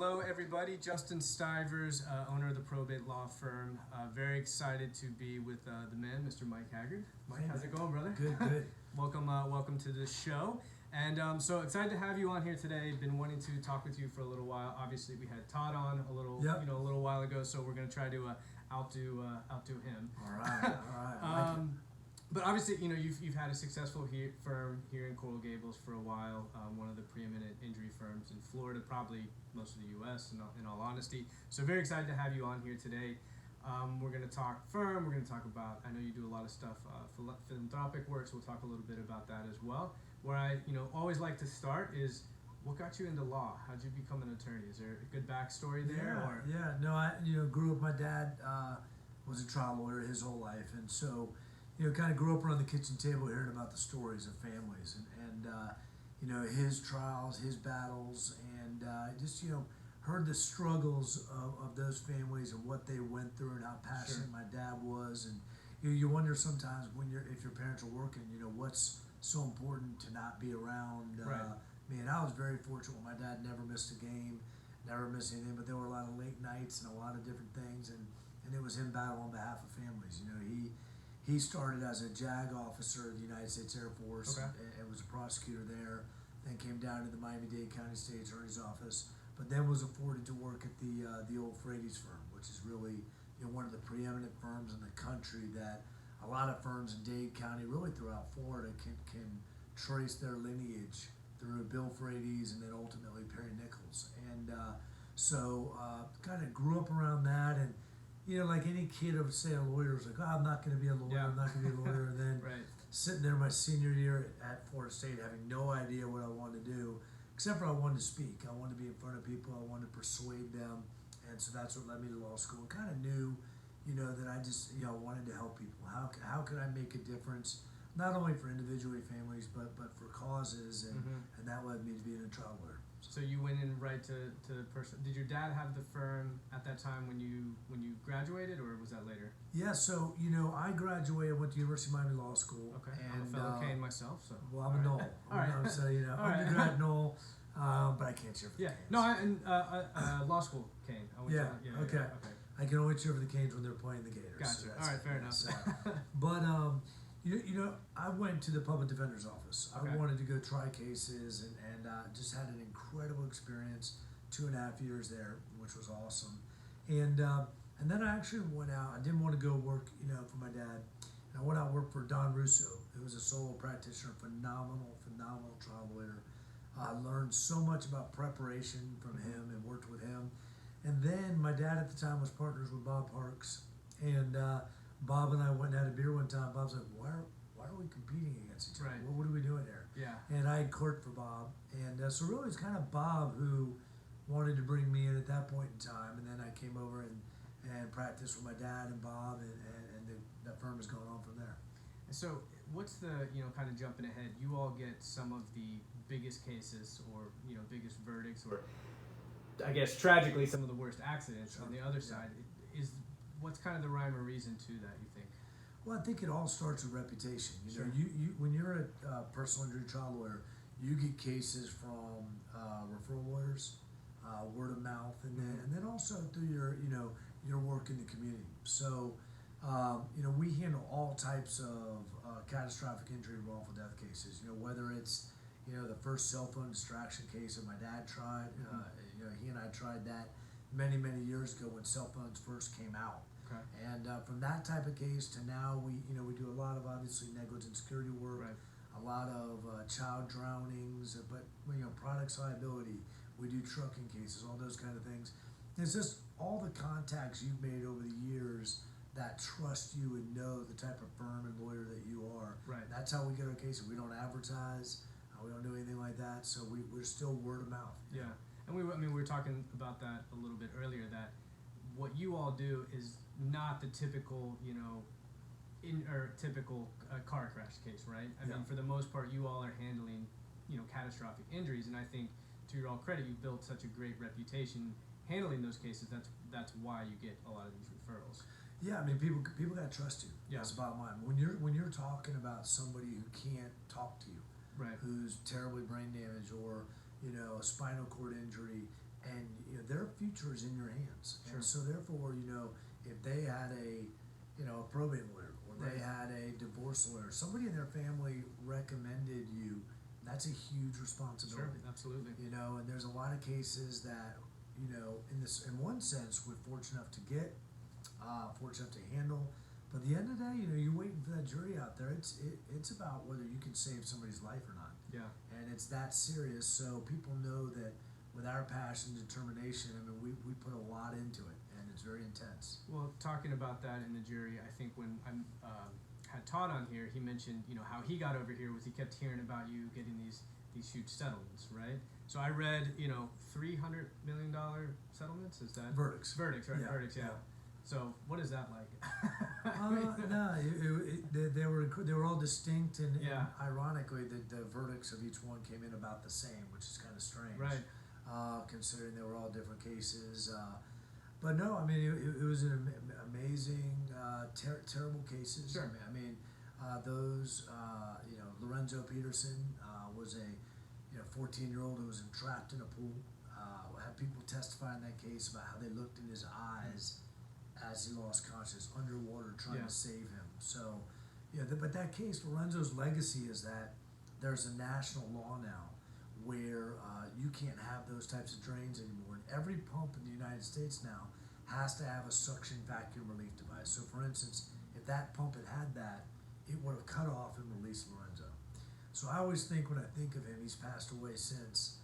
Hello, everybody. Justin Stivers, owner of the Probate Law Firm. Very excited to be with the man, Mr. Mike Haggard. Mike, how's it going, brother? Good. Welcome to the show. And so excited to have you on here today. Been wanting to talk with you for a little while. Obviously, we had Todd on a little while ago, so we're going to try to outdo him. All right. But obviously, you've had a successful firm here in Coral Gables for a while, one of the preeminent injury firms in Florida, probably most of the U.S. in all honesty. So very excited to have you on here today. We're going to talk firm. We're going to talk about, I know you do a lot of stuff, philanthropic work, so we'll talk a little bit about that as well. Where I always like to start is, what got you into law? How'd you become an attorney? Is there a good backstory there? I grew up, my dad was a trial lawyer his whole life, and so kind of grew up around the kitchen table hearing about the stories of families and his trials, his battles, and just heard the struggles of those families and what they went through and how passionate my dad was. And you wonder sometimes if your parents are working, what's so important to not be around. Man, I was very fortunate. My dad never missed a game, never missed anything, but there were a lot of late nights and a lot of different things, and it was him battle on behalf of families. He started as a JAG officer of the United States Air Force and was a prosecutor there, then came down to the Miami-Dade County State's Attorney's Office, but then was afforded to work at the old Frady's firm, which is really one of the preeminent firms in the country that a lot of firms in Dade County, really throughout Florida, can trace their lineage through Bill Frady's and then ultimately Perry Nichols. And so kind of grew up around that, and like any kid of, say, a lawyer was like, I'm not going to be a lawyer, I'm not going to be a lawyer. And then sitting there my senior year at Florida State having no idea what I wanted to do, except for I wanted to speak. I wanted to be in front of people. I wanted to persuade them. And so that's what led me to law school. And kind of knew, that I just, wanted to help people. How could I make a difference, not only for individual families, but for causes. And that led me to being a trial lawyer. So you went in right to person. Did your dad have the firm at that time when you graduated, or was that later? Yeah, so I graduated, went to University of Miami Law School. Okay, I'm a fellow Kane myself, so. Well, I'm a Knoll. So undergrad Knoll, but I can't cheer for the Canes. No, law school Kane. Okay. I can only cheer for the Canes when they're playing the Gators. Gotcha. So all right, fair enough. But I went to the public defender's office. I wanted to go try cases, and just had an incredible experience. 2.5 years there, which was awesome. And then I actually went out. I didn't want to go work, for my dad. And I went out and worked for Don Russo, who was a solo practitioner, phenomenal trial lawyer. I learned so much about preparation from him and worked with him. And then my dad at the time was partners with Bob Parks, and Bob and I went and had a beer one time. Bob's like, why are we competing against each other? Right. What are we doing there? Yeah. And I had clerked for Bob, and so really it's kind of Bob who wanted to bring me in at that point in time, and then I came over and practiced with my dad and Bob, and that firm has gone on from there. And so what's the, kind of jumping ahead, you all get some of the biggest cases or, biggest verdicts, or I guess tragically some of the worst accidents on the other side. What's kind of the rhyme or reason to that, you think? Well, I think it all starts with reputation. Sure. You when you're a personal injury trial lawyer, you get cases from referral lawyers, word of mouth, and then also through your work in the community. So we handle all types of catastrophic injury and wrongful death cases. Whether it's the first cell phone distraction case that my dad tried. He and I tried that many years ago when cell phones first came out. Okay. And from that type of case to now, we do a lot of obviously negligent security work, a lot of child drownings, but products liability. We do trucking cases, all those kind of things. It's just all the contacts you've made over the years that trust you and know the type of firm and lawyer that you are. Right. That's how we get our cases. We don't advertise. We don't do anything like that. So we're still word of mouth. Yeah. And we were talking about that a little bit earlier, that what you all do is not the typical, typical car crash case, right? I mean, for the most part, you all are handling, catastrophic injuries, and I think, to your all credit, you've built such a great reputation handling those cases. That's why you get a lot of these referrals. Yeah, I mean, people gotta trust you. Yeah. That's the bottom line. When you're talking about somebody who can't talk to you, right, who's terribly brain damaged or a spinal cord injury, and their future is in your hands. Sure. And so therefore, if they had a probate lawyer, or they Right. had a divorce lawyer, somebody in their family recommended you, that's a huge Sure, responsibility. absolutely. And there's a lot of cases that, in one sense, we're fortunate enough to get, fortunate enough to handle. But at the end of the day, you're waiting for that jury out there. It's about whether you can save somebody's life or not. Yeah. And it's that serious. So people know that with our passion and determination, we put a lot into it, and it's very intense. Well, talking about that in the jury, I think when I had Todd on here, he mentioned how he got over here was he kept hearing about you getting these huge settlements, right? So I read $300 million settlements. Is that Verdicts. Verdicts, right? Yeah, Verdicts, yeah. yeah. So what is that like? No, they were all distinct, and Yeah. ironically, the verdicts of each one came in about the same, which is kind of strange, Right. Considering they were all different cases. But no, it was an amazing, terrible cases. Sure. Those, Lorenzo Peterson was a 14-year-old who was entrapped in a pool. Had people testify in that case about how they looked in his eyes as he lost consciousness underwater trying Yeah. to save him. So, but that case, Lorenzo's legacy is that there's a national law now where you can't have those types of drains anymore. And every pump in the United States now has to have a suction vacuum relief device. So, for instance, if that pump had that, it would have cut off and released Lorenzo. So I always think, when I think of him, he's passed away since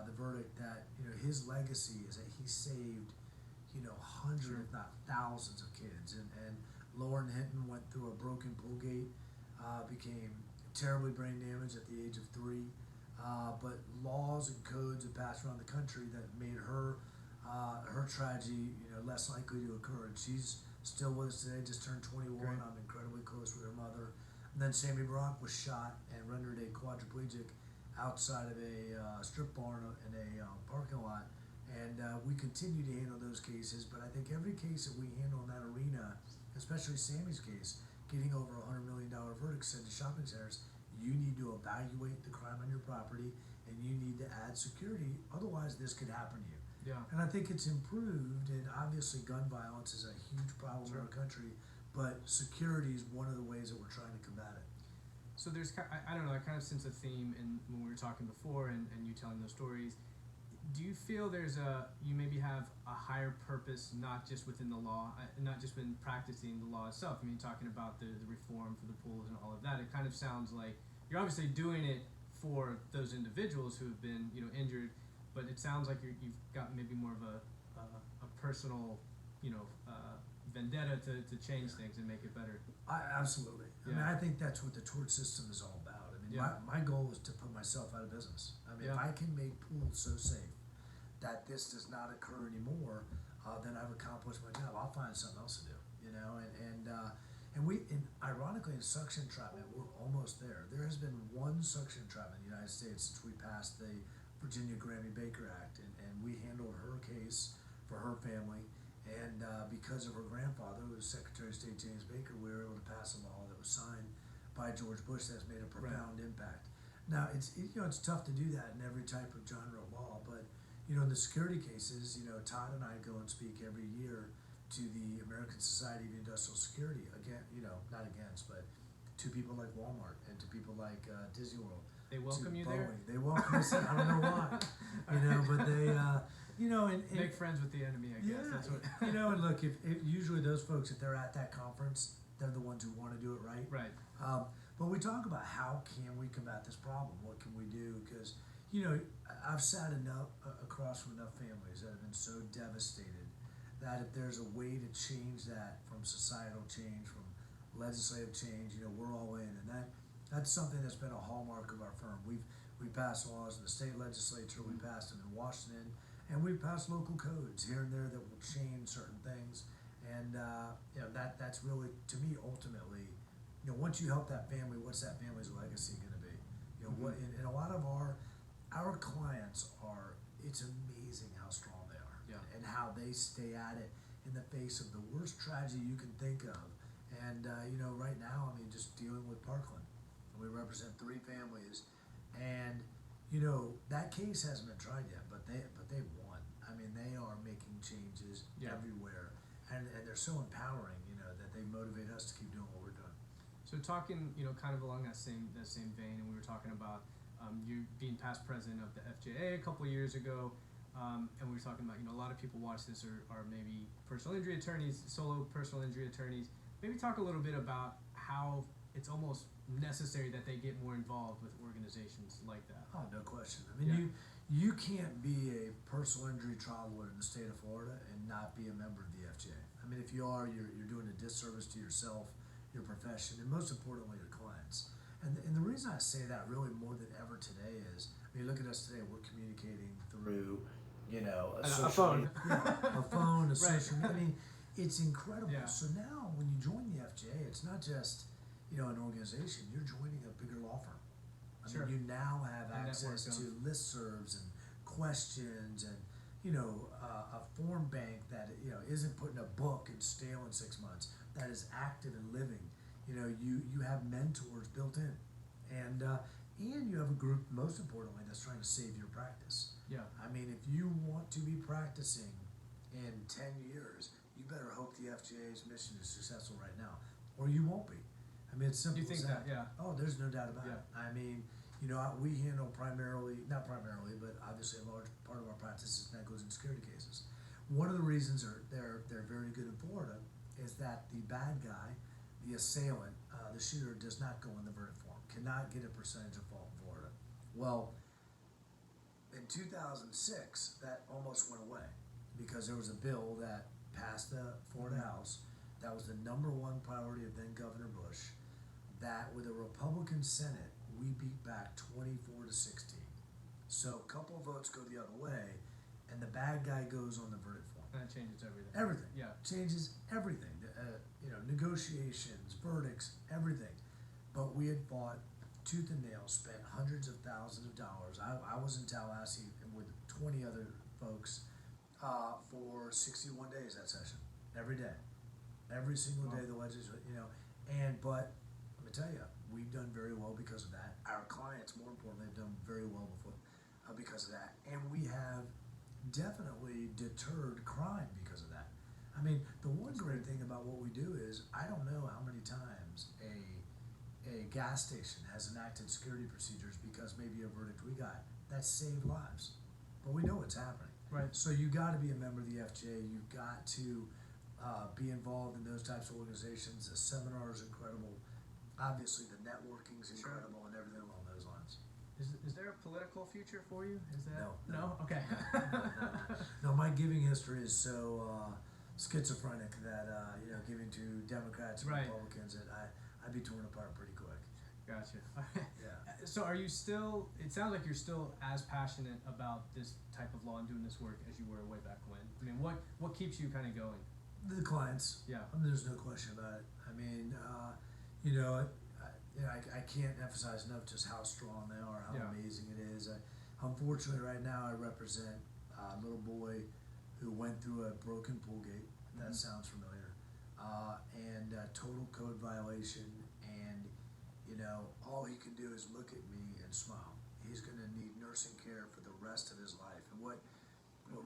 the verdict, that his legacy is that he saved hundreds, Sure. if not thousands, of kids. And Lauren Hinton went through a broken pull gate, became terribly brain damaged at the age of 3. But laws and codes have passed around the country that made her tragedy less likely to occur. And she's still with us today, just turned 21. Great. I'm incredibly close with her mother. And then Sammy Brock was shot and rendered a quadriplegic outside of a strip barn in a parking lot. And we continue to handle those cases, but I think every case that we handle in that arena, especially Sammy's case, getting over $100 million verdicts sent to shopping centers, you need to evaluate the crime on your property, and you need to add security. Otherwise, this could happen to you. Yeah. And I think it's improved, and obviously gun violence is a huge problem Sure. in our country, but security is one of the ways that we're trying to combat it. So there's, I don't know, I kind of sense a theme in when we were talking before and you telling those stories. Do you feel you maybe have a higher purpose, not just within the law, not just when practicing the law itself? Talking about the reform for the pools and all of that, it kind of sounds like you're obviously doing it for those individuals who have been, injured, but it sounds like you've got maybe more of a personal, vendetta to change things and make it better. Absolutely. Yeah. I think that's what the tort system is all about. Yeah. My goal is to put myself out of business. If Yeah. I can make pools so safe that this does not occur anymore, then I've accomplished my job. I'll find something else to do, and ironically, in suction entrapment, we're almost there. There has been one suction entrapment in the United States since we passed the Virginia Grammy Baker Act, and we handled her case for her family. And because of her grandfather, who was Secretary of State James Baker, we were able to pass a law that was signed by George Bush that's made a profound impact. Now, it's tough to do that in every type of genre of law, but in the security cases, Todd and I go and speak every year to the American Society of Industrial Security, not against, but to people like Walmart and to people like Disney World. They welcome to you Boeing. there? They welcome us. I don't know why, but they, and Make friends with the enemy, I guess. That's what. and look, if usually those folks, if they're at that conference, they're the ones who want to do it right. Right. But we talk about how can we combat this problem? What can we do? Because I've sat across from enough families that have been so devastated that if there's a way to change that from societal change, from legislative change, we're all in, and that's something that's been a hallmark of our firm. We passed laws in the state legislature, we passed them in Washington, and we passed local codes here and there that will change certain things. And that's really, to me, ultimately, once you help that family, what's that family's legacy going to be? What? And a lot of our clients are. It's amazing how strong they are, and how they stay at it in the face of the worst tragedy you can think of. And right now, just dealing with Parkland, we represent 3 families, and that case hasn't been tried yet, but they won. everywhere, and they're so empowering, that they motivate us to keep doing what we're doing. So talking, kind of along that same vein, and we were talking about you being past president of the FJA a couple of years ago, and we were talking about, a lot of people watch this are maybe personal injury attorneys, solo personal injury attorneys. Maybe talk a little bit about how it's almost necessary that they get more involved with organizations like that. Oh, no question. I mean, you can't be a personal injury trial lawyer in the state of Florida and not be a member of the FJA. I mean, if you are, you're doing a disservice to yourself, your profession, and most importantly, your clients. And the reason I say that really more than ever today is, I mean, look at us today. We're communicating through, a phone, a phone, a Right. social media. I mean, it's incredible. Yeah. So now, when you join the FJA, it's not just an organization. You're joining a bigger law firm. I Sure. mean, you now have A access network to listservs and questions and a form bank that isn't put in a book and stale in 6 months. That is active and living. You have mentors built in, and you have a group, most importantly, that's trying to save your practice. Yeah. I mean, if you want to be practicing in 10 years, you better hope the FJA's mission is successful right now, or you won't be. I mean, it's simple You think as that. that? Yeah. Oh, there's no doubt about Yeah. it. I mean, we handle not primarily, but obviously a large part of our practice is negligent security cases. One of the reasons they're very good in Florida is that the bad guy, the assailant, the shooter, does not go in the verdict form, cannot get a percentage of fault in Florida. Well, in 2006, that almost went away because there was a bill that passed the Florida House that was the #1 priority of then Governor Bush, that with a Republican Senate, we beat back 24-16. So a couple of votes go the other way, and the bad guy goes on the verdict form. And that changes everything. Everything. Yeah. Changes everything. Negotiations, verdicts, everything. But we had fought tooth and nail, spent hundreds of thousands of dollars. I was in Tallahassee with 20 other folks for 61 days that session, every day. Every single day the legislature, but let me tell you, we've done very well because of that. Our clients, more importantly, have done very well because of that. And we have definitely deterred crime because of that. I mean, the one great thing about what we do is, I don't know how many times a gas station has enacted security procedures because maybe a verdict we got that saved lives. But we know it's happening. Right. So you got to be a member of the FJA. You've got to be involved in those types of organizations. The seminar is incredible. Obviously, the networking is incredible, and everything along those lines. Is there a political future for you? Is that No. Okay. No, my giving history is so schizophrenic that giving to Democrats and Right. Republicans, that I'd be torn apart pretty quick. Gotcha. Yeah. So are you still? It sounds like you're still as passionate about this type of law and doing this work as you were way back when. I mean, what keeps you kind of going? The clients. Yeah. I mean, there's no question about it. I mean, I can't emphasize enough just how strong they are, how amazing it is. Unfortunately, right now, I represent a little boy who went through a broken pool gate. That sounds familiar. And a total code violation. And, all he can do is look at me and smile. He's going to need nursing care for the rest of his life. And what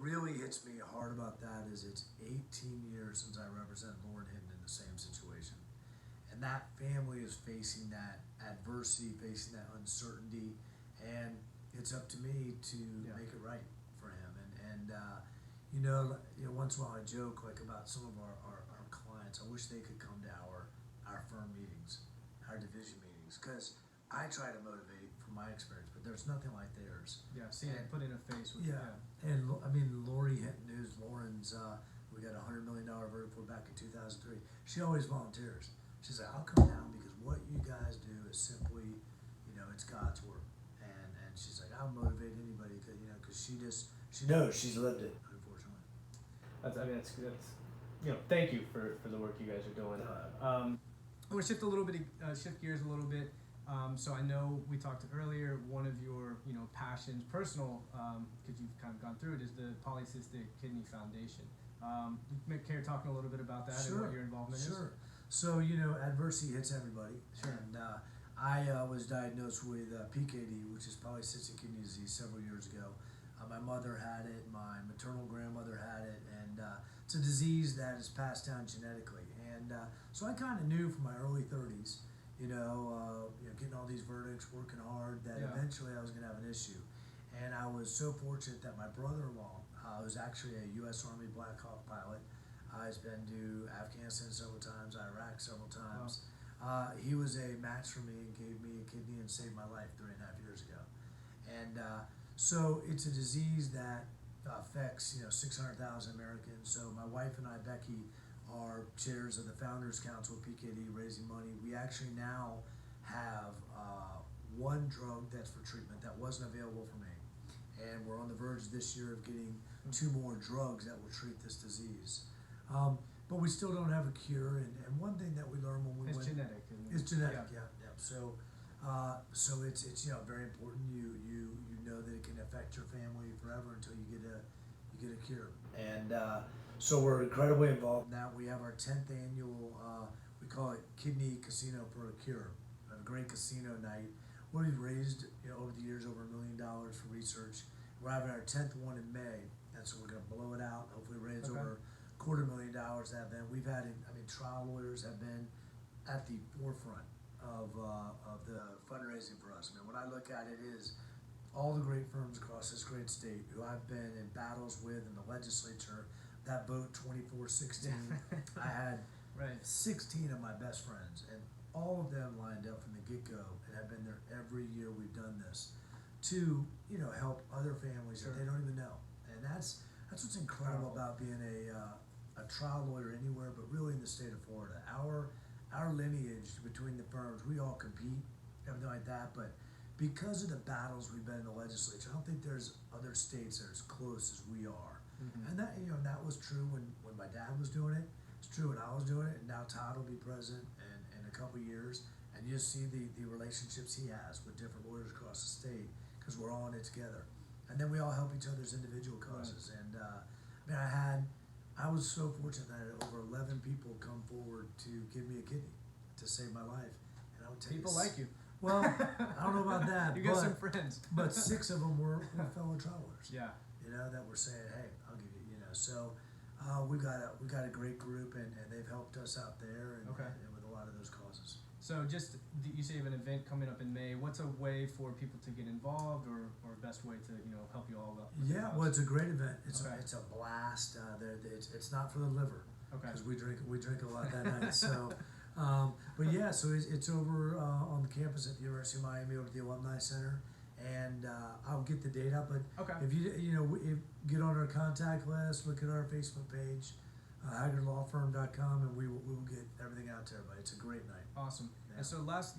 really hits me hard about that is it's 18 years since I represented Lauren Hinton in the same situation. And that family is facing that adversity, facing that uncertainty, and it's up to me to make it right for him. And once in a while I joke about some of our clients. I wish they could come to our firm meetings, our division meetings, because I try to motivate from my experience, but there's nothing like theirs. Yeah, see it put in a face with And I mean, Lori Hinton, who's Lauren's, we got a $100 million verdict for back in 2003. She always volunteers. She's like, I'll come down because what you guys do is simply, it's God's work. And she's like, I'll motivate anybody because she knows she's lived it, unfortunately. That's thank you for the work you guys are doing. I want to shift gears a little bit. So I know we talked earlier, one of your, passions, personal, because you've kind of gone through it, is the Polycystic Kidney Foundation. Care talking a little bit about that and what your involvement is? Sure. So, adversity hits everybody. Sure. And I was diagnosed with PKD, which is polycystic kidney disease, several years ago. My mother had it, my maternal grandmother had it, and it's a disease that is passed down genetically. And so I kind of knew from my early 30s, getting all these verdicts, working hard, that eventually I was going to have an issue. And I was so fortunate that my brother-in-law, who's actually a U.S. Army Black Hawk pilot, he's been to Afghanistan several times, Iraq several times. Wow. He was a match for me and gave me a kidney and saved my life 3.5 years ago. And so it's a disease that affects 600,000 Americans. So my wife and I, Becky, are chairs of the Founders Council of PKD, raising money. We actually now have one drug that's for treatment that wasn't available for me, and we're on the verge this year of getting 2 more drugs that will treat this disease. But we still don't have a cure, and one thing that we learned when we it's genetic. It's genetic, yeah. So it's very important. You know that it can affect your family forever until you get a cure. And so we're incredibly involved in that. We have our 10th annual, we call it Kidney Casino for a Cure, a great casino night where we've raised over the years over $1 million for research. We're having our 10th one in May, and so we're going to blow it out. Hopefully raise over $250,000 that event. We've had, trial lawyers have been at the forefront of the fundraising for us. When I look at it, is all the great firms across this great state who I've been in battles with in the legislature. That vote 24-16, I had 16 of my best friends, and all of them lined up from the get-go and have been there every year we've done this to help other families that they don't even know. And that's what's incredible about being a trial lawyer anywhere, but really in the state of Florida. Our lineage between the firms, we all compete, everything like that, but because of the battles we've been in the legislature, I don't think there's other states that are as close as we are. Mm-hmm. And that was true when my dad was doing it. It's true when I was doing it, and now Todd will be president in a couple years, and you'll see the relationships he has with different lawyers across the state because we're all in it together. And then we all help each other's individual causes. Right. And I was so fortunate that I had over 11 people come forward to give me a kidney to save my life. And I would take people like you. Well, I don't know about that. You got some friends. But 6 of them were fellow travelers. Yeah. That were saying, hey, I'll give you, So we've got a great group, and they've helped us out there and with a lot of those causes. So you say you have an event coming up in May. What's a way for people to get involved, or best way to help you all out? Well, it's a great event. It's a blast. It's not for the liver. Because we drink a lot that night. So, but yeah, so it's over on the campus at the University of Miami, over at the Alumni Center, and I'll get the date up. But if you get on our contact list, look at our Facebook page, HaggardLawFirm.com, and we will get everything out to everybody. It's a great night. Awesome. Yeah. And so last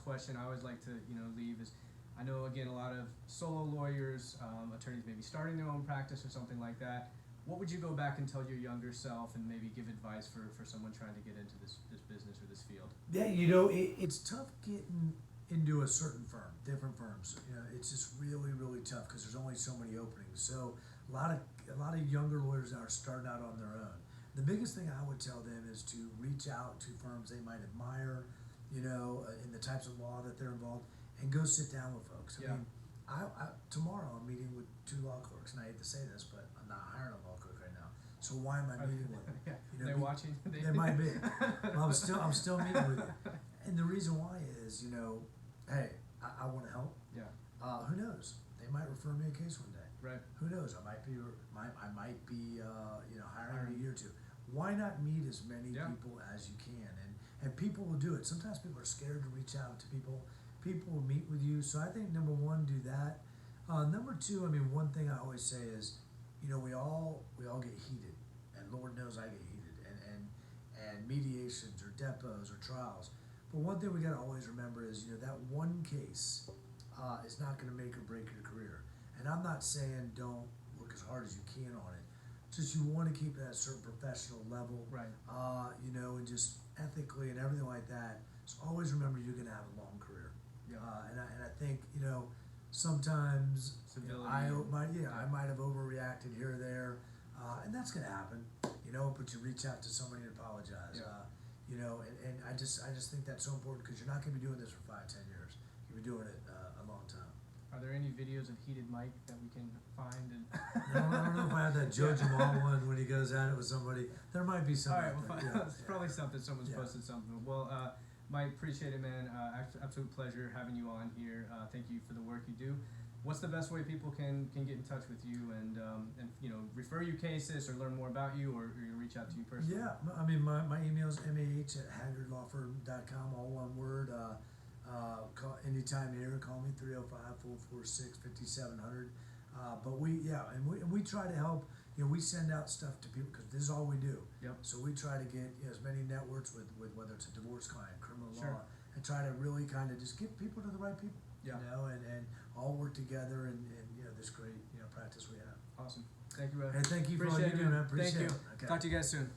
question I always like to leave is, I know again a lot of solo lawyers, attorneys maybe starting their own practice or something like that. What would you go back and tell your younger self, and maybe give advice for someone trying to get into this business or this field? Yeah, it's tough getting into a certain firm, different firms. It's just really, really tough because there's only so many openings. So a lot of younger lawyers are starting out on their own. The biggest thing I would tell them is to reach out to firms they might admire, in the types of law that they're involved, and go sit down with folks. I tomorrow I'm meeting with 2 law clerks, and I hate to say this, but I'm not hiring a law clerk right now. So why am I meeting with them? They're watching. They might be. Well, I'm still meeting with you. And the reason why is, hey, I want to help. Yeah. Who knows? They might refer me a case one day. Right. Who knows? I might be hiring a year or 2. Why not meet as many people as you can? And people will do it. Sometimes people are scared to reach out to people. People will meet with you. So I think number 1, do that. Number 2, one thing I always say is, we all get heated, and Lord knows I get heated, and mediations or depots or trials. But one thing we got to always remember is, that one case is not going to make or break your career. And I'm not saying don't work as hard as you can on it. Just you want to keep it at a certain professional level, right? And just ethically and everything like that. So always remember you're going to have a long career. Yeah. And I think sometimes I might have overreacted here or there, and that's going to happen. But you reach out to somebody and apologize. Yeah. And I just think that's so important because you're not going to be doing this for 5-10 years. You'll be doing it a long time. Are there any videos of heated Mike that we can find? No, I don't know if I have that Joe Jamal one when he goes at it with somebody. There might be some. All right, out well, there. it's probably something. Someone's posted something. Well, Mike, appreciate it, man. Absolute pleasure having you on here. Thank you for the work you do. What's the best way people can get in touch with you and refer you cases or learn more about you or reach out to you personally? Yeah, I mean my email is mah@haggardlawfirm.com, all one word. Call anytime here. Call me 305-446-5700. But we try to help. We send out stuff to people because this is all we do. Yep. So we try to get as many networks with whether it's a divorce client, criminal Sure. law, and try to really kind of just get people to the right people. Yeah. And all work together and this great practice we have. Awesome. Thank you, Hey, thank you for all Appreciate you it, do, man. man. Appreciate Thank you. it. Okay. Talk to you guys soon.